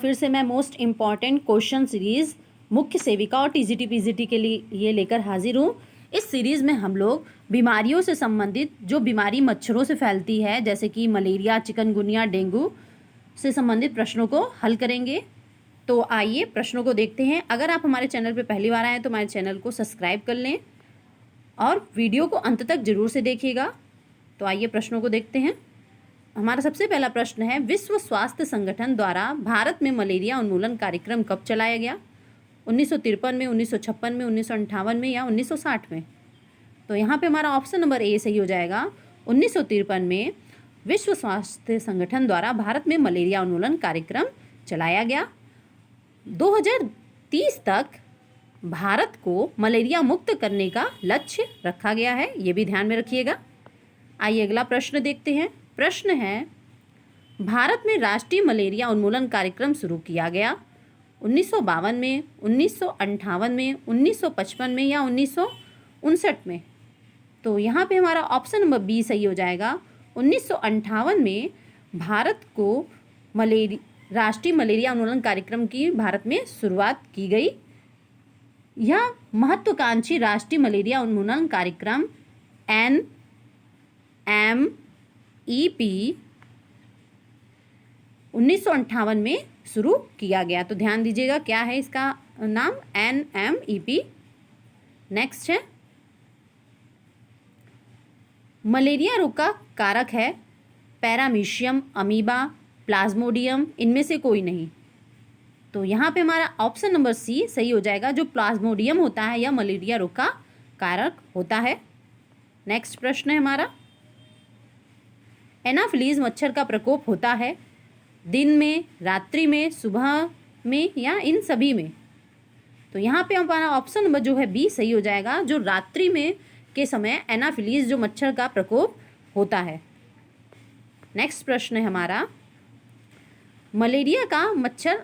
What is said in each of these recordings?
फिर से मैं मोस्ट इम्पॉर्टेंट क्वेश्चन सीरीज़ मुख्य सेविका और टीजीटी पीजीटी के लिए ये लेकर हाजिर हूँ। इस सीरीज़ में हम लोग बीमारियों से संबंधित जो बीमारी मच्छरों से फैलती है, जैसे कि मलेरिया, चिकनगुनिया, डेंगू से संबंधित प्रश्नों को हल करेंगे। तो आइए प्रश्नों को देखते हैं। अगर आप हमारे चैनल पर पहली बार आए हैं तो हमारे चैनल को सब्सक्राइब कर लें और वीडियो को अंत तक जरूर से देखिएगा। तो आइए प्रश्नों को देखते हैं। हमारा सबसे पहला प्रश्न है, विश्व स्वास्थ्य संगठन द्वारा भारत में मलेरिया उन्मूलन कार्यक्रम कब चलाया गया? 1953 में, 1956 में, 1958 में या 1960 में? तो यहाँ पे हमारा ऑप्शन नंबर ए सही हो जाएगा। 1953 में विश्व स्वास्थ्य संगठन द्वारा भारत में मलेरिया उन्मूलन कार्यक्रम चलाया गया। 2030 तक भारत को मलेरिया मुक्त करने का लक्ष्य रखा गया है, ये भी ध्यान में रखिएगा। आइए अगला प्रश्न देखते हैं। प्रश्न है, भारत में राष्ट्रीय मलेरिया उन्मूलन कार्यक्रम शुरू किया गया 1952 में, 1958 में, 1955 में या 1959 में? तो यहाँ पे हमारा ऑप्शन नंबर बी सही हो जाएगा। 1958 में भारत को राष्ट्रीय मलेरिया उन्मूलन कार्यक्रम की भारत में शुरुआत की गई। यह महत्वाकांक्षी राष्ट्रीय मलेरिया उन्मूलन कार्यक्रम NMEP 1958 में शुरू किया गया। तो ध्यान दीजिएगा क्या है इसका नाम, NMEP। नेक्स्ट है, मलेरिया रोग का कारक है पैरामीशियम, अमीबा, प्लाज्मोडियम, इनमें से कोई नहीं। तो यहाँ पे हमारा ऑप्शन नंबर सी सही हो जाएगा। जो प्लाज्मोडियम होता है यह मलेरिया रोग का कारक होता है। नेक्स्ट प्रश्न है हमारा, एनाफिलीज मच्छर का प्रकोप होता है दिन में, रात्रि में, सुबह में या इन सभी में? तो यहाँ पे हमारा ऑप्शन नंबर जो है बी सही हो जाएगा। जो रात्रि में के समय एनाफिलीज जो मच्छर का प्रकोप होता है। नेक्स्ट प्रश्न है हमारा, मलेरिया का मच्छर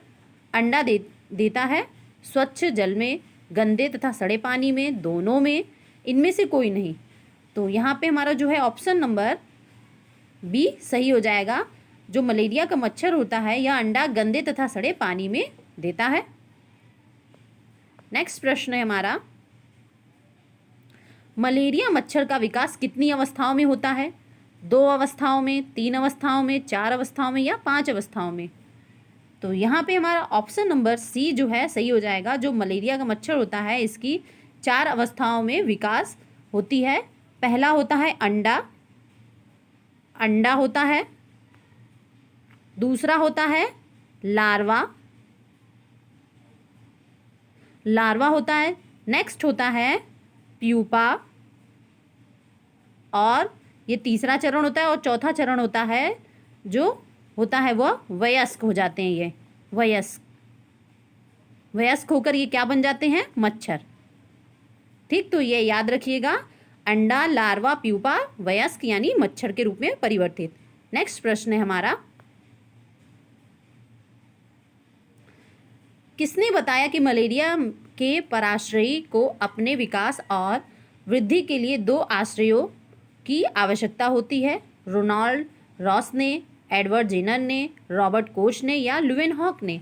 अंडा देता है स्वच्छ जल में, गंदे तथा सड़े पानी में, दोनों में, इनमें से कोई नहीं? तो यहाँ पे हमारा जो है ऑप्शन नंबर बी सही हो जाएगा। जो मलेरिया का मच्छर होता है यह अंडा गंदे तथा सड़े पानी में देता है। नेक्स्ट प्रश्न है हमारा, मलेरिया मच्छर का विकास कितनी अवस्थाओं में होता है? 2 अवस्थाओं में, 3 अवस्थाओं में, 4 अवस्थाओं में या 5 अवस्थाओं में? तो यहाँ पे हमारा ऑप्शन नंबर सी जो है सही हो जाएगा। जो मलेरिया का मच्छर होता है इसकी 4 अवस्थाओं में विकास होती है। पहला होता है अंडा होता है, दूसरा होता है लार्वा होता है, नेक्स्ट होता है प्यूपा, और ये तीसरा चरण होता है, और चौथा चरण होता है जो होता है वह वयस्क हो जाते हैं। ये वयस्क होकर ये क्या बन जाते हैं? मच्छर। ठीक, तो ये याद रखिएगा, अंडा, लार्वा, प्यूपा, वयस्क यानी मच्छर के रूप में परिवर्तित। नेक्स्ट प्रश्न है हमारा, किसने बताया कि मलेरिया के पराश्रयी को अपने विकास और वृद्धि के लिए 2 आश्रयों की आवश्यकता होती है? रोनाल्ड रॉस ने, एडवर्ड जेनर ने, रॉबर्ट कोच ने या लुवेनहॉक ने?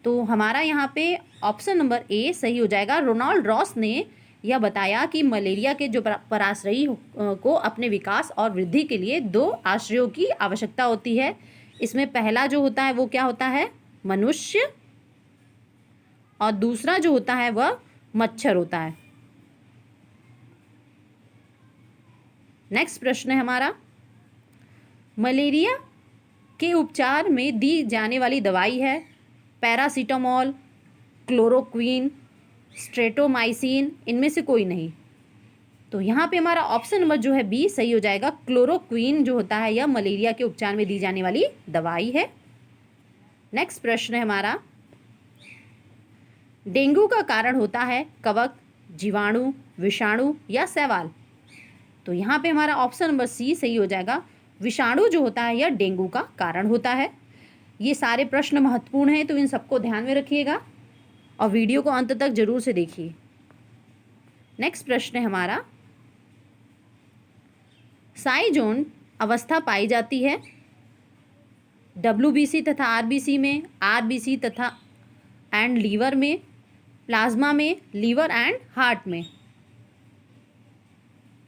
तो हमारा यहाँ पे ऑप्शन नंबर ए सही हो जाएगा। रोनाल्ड रॉस ने यह बताया कि मलेरिया के जो पराश्रयी को अपने विकास और वृद्धि के लिए 2 आश्रयों की आवश्यकता होती है। इसमें पहला जो होता है वो क्या होता है? मनुष्य, और दूसरा जो होता है वह मच्छर होता है। नेक्स्ट प्रश्न है हमारा, मलेरिया के उपचार में दी जाने वाली दवाई है पैरासीटामोल, क्लोरोक्वीन, स्ट्रेटोमाइसिन, इनमें से कोई नहीं? तो यहाँ पे हमारा ऑप्शन नंबर जो है बी सही हो जाएगा। क्लोरोक्वीन जो होता है यह मलेरिया के उपचार में दी जाने वाली दवाई है। नेक्स्ट प्रश्न है हमारा, डेंगू का कारण होता है कवक, जीवाणु, विषाणु या शैवाल? तो यहाँ पे हमारा ऑप्शन नंबर सी सही हो जाएगा। विषाणु जो होता है यह डेंगू का कारण होता है। ये सारे प्रश्न महत्वपूर्ण हैं, तो इन सबको ध्यान में रखिएगा और वीडियो को अंत तक जरूर से देखिए। नेक्स्ट प्रश्न है हमारा, साइजोन अवस्था पाई जाती है WBC तथा RBC में, RBC तथा एंड लीवर में, प्लाज्मा में, लीवर एंड हार्ट में।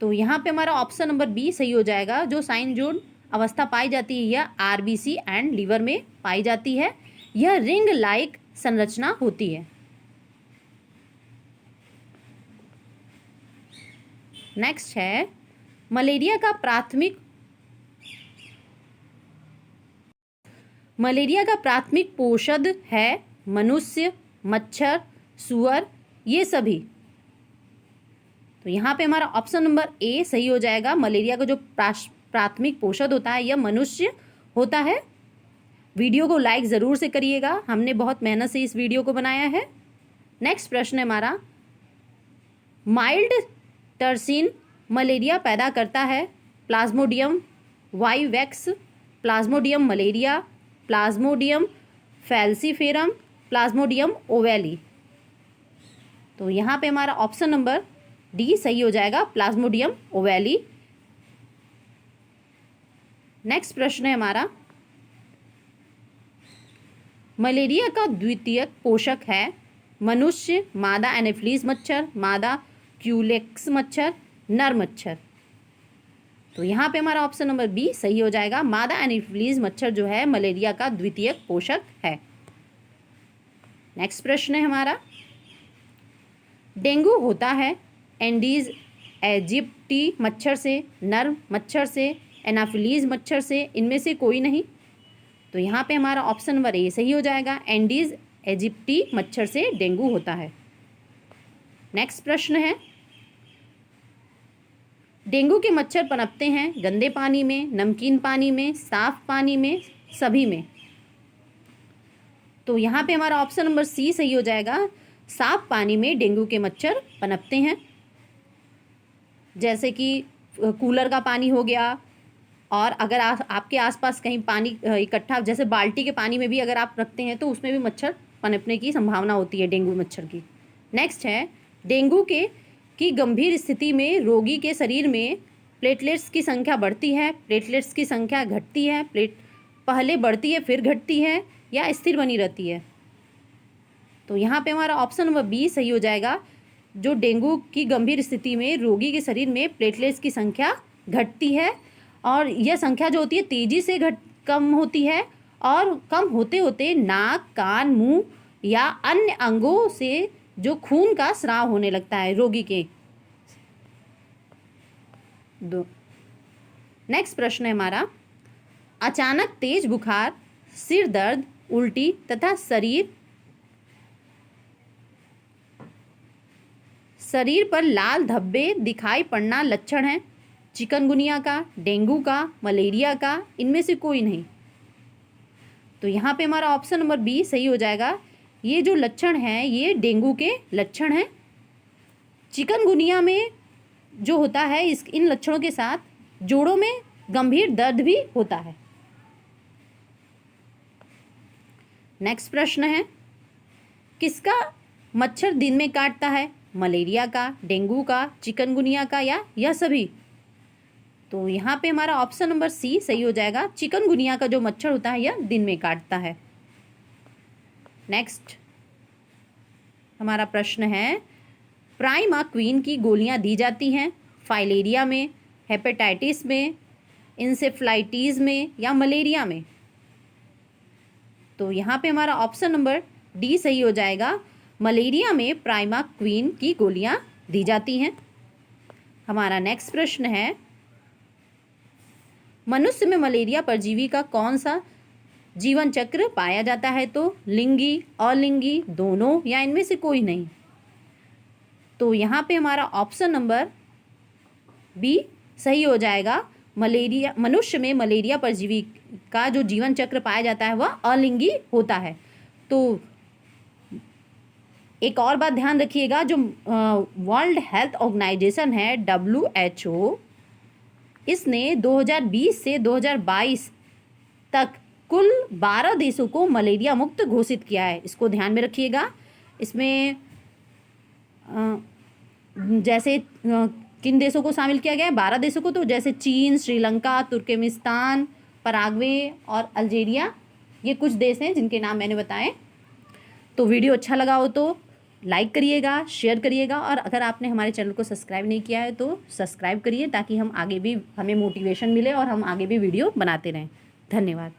तो यहाँ पे हमारा ऑप्शन नंबर बी सही हो जाएगा। जो साइन जोन अवस्था पाई जाती है यह RBC एंड लीवर में पाई जाती है। यह रिंग लाइक संरचना होती है। नेक्स्ट है मलेरिया का प्राथमिक पोषक है मनुष्य, मच्छर, सूअर, ये सभी। तो यहाँ पे हमारा ऑप्शन नंबर ए सही हो जाएगा। मलेरिया का जो प्राथमिक पोषक होता है यह मनुष्य होता है। वीडियो को लाइक ज़रूर से करिएगा, हमने बहुत मेहनत से इस वीडियो को बनाया है। नेक्स्ट प्रश्न है हमारा, माइल्ड टर्सिन मलेरिया पैदा करता है। Plasmodium vivax, Plasmodium malaria, Plasmodium falciparum, Plasmodium ओवेली। तो यहाँ पे हमारा ऑप्शन नंबर डी सही हो जाएगा, प्लाज्मोडियम ओवेली। नेक्स्ट प्रश्न है हमारा, मलेरिया का द्वितीयक पोषक है मनुष्य, मादा एनाफिलीज मच्छर, मादा क्यूलेक्स मच्छर, नर मच्छर। तो यहाँ पे हमारा ऑप्शन नंबर बी सही हो जाएगा। मादा एनाफिलीज मच्छर जो है मलेरिया का द्वितीयक पोषक है। नेक्स्ट प्रश्न है हमारा, डेंगू होता है एंडीज एजिप्टी मच्छर से, नर मच्छर से, एनाफिलीज मच्छर से, इनमें से कोई नहीं। तो यहाँ पे हमारा ऑप्शन नंबर ए सही हो जाएगा। एंडीज एजिप्टी मच्छर से डेंगू होता है। नेक्स्ट प्रश्न है, डेंगू के मच्छर पनपते हैं गंदे पानी में, नमकीन पानी में, साफ पानी में, सभी में। तो यहाँ पे हमारा ऑप्शन नंबर सी सही हो जाएगा। साफ पानी में डेंगू के मच्छर पनपते हैं, जैसे कि कूलर का पानी हो गया, और अगर आपके आसपास कहीं पानी इकट्ठा, जैसे बाल्टी के पानी में भी अगर आप रखते हैं तो उसमें भी मच्छर पनपने की संभावना होती है डेंगू मच्छर की। नेक्स्ट है, डेंगू की गंभीर स्थिति में रोगी के शरीर में प्लेटलेट्स की संख्या बढ़ती है, प्लेटलेट्स की संख्या घटती है, पहले बढ़ती है फिर घटती है, या स्थिर बनी रहती है। तो यहाँ पे हमारा ऑप्शन नंबर बी सही हो जाएगा। जो डेंगू की गंभीर स्थिति में रोगी के शरीर में प्लेटलेट्स की संख्या घटती है, और यह संख्या जो होती है तेज़ी से कम होती है, और कम होते होते नाक, कान, मुंह या अन्य अंगों से जो खून का स्राव होने लगता है रोगी के। नेक्स्ट प्रश्न है हमारा, अचानक तेज बुखार, सिर दर्द, उल्टी तथा शरीर पर लाल धब्बे दिखाई पड़ना लक्षण है चिकनगुनिया का, डेंगू का, मलेरिया का, इनमें से कोई नहीं। तो यहाँ पे हमारा ऑप्शन नंबर बी सही हो जाएगा। ये जो लक्षण हैं ये डेंगू के लक्षण हैं। चिकनगुनिया में जो होता है इन लक्षणों के साथ जोड़ों में गंभीर दर्द भी होता है। नेक्स्ट प्रश्न है, किसका मच्छर दिन में काटता है? मलेरिया का, डेंगू का, चिकनगुनिया का, या यह सभी? तो यहाँ पे हमारा ऑप्शन नंबर सी सही हो जाएगा। चिकनगुनिया का जो मच्छर होता है यह दिन में काटता है। नेक्स्ट हमारा प्रश्न है, प्राइमाक्विन की गोलियां दी जाती हैं फाइलेरिया में, हेपेटाइटिस में, इंसेफ्लाइटिस में, या मलेरिया में? तो यहाँ पे हमारा ऑप्शन नंबर डी सही हो जाएगा। मलेरिया में प्राइमाक्विन की गोलियां दी जाती हैं। हमारा नेक्स्ट प्रश्न है, मनुष्य में मलेरिया परजीवी का कौन सा जीवन चक्र पाया जाता है? तो लिंगी, अलिंगी, दोनों, या इनमें से कोई नहीं? तो यहाँ पे हमारा ऑप्शन नंबर बी सही हो जाएगा। मनुष्य में मलेरिया परजीवी का जो जीवन चक्र पाया जाता है वह अलिंगी होता है। तो एक और बात ध्यान रखिएगा, जो वर्ल्ड हेल्थ ऑर्गेनाइजेशन है WHO, इसने 2020 से 2022 तक कुल 12 देशों को मलेरिया मुक्त घोषित किया है। इसको ध्यान में रखिएगा। इसमें जैसे किन देशों को शामिल किया गया है? 12 देशों को। तो जैसे चीन, श्रीलंका, तुर्कमेनिस्तान, पराग्वे और अल्जीरिया, ये कुछ देश हैं जिनके नाम मैंने बताए। तो वीडियो अच्छा लगा हो तो लाइक करिएगा, शेयर करिएगा, और अगर आपने हमारे चैनल को सब्सक्राइब नहीं किया है तो सब्सक्राइब करिए, ताकि हम आगे भी, हमें मोटिवेशन मिले और हम आगे भी वीडियो बनाते रहें। धन्यवाद।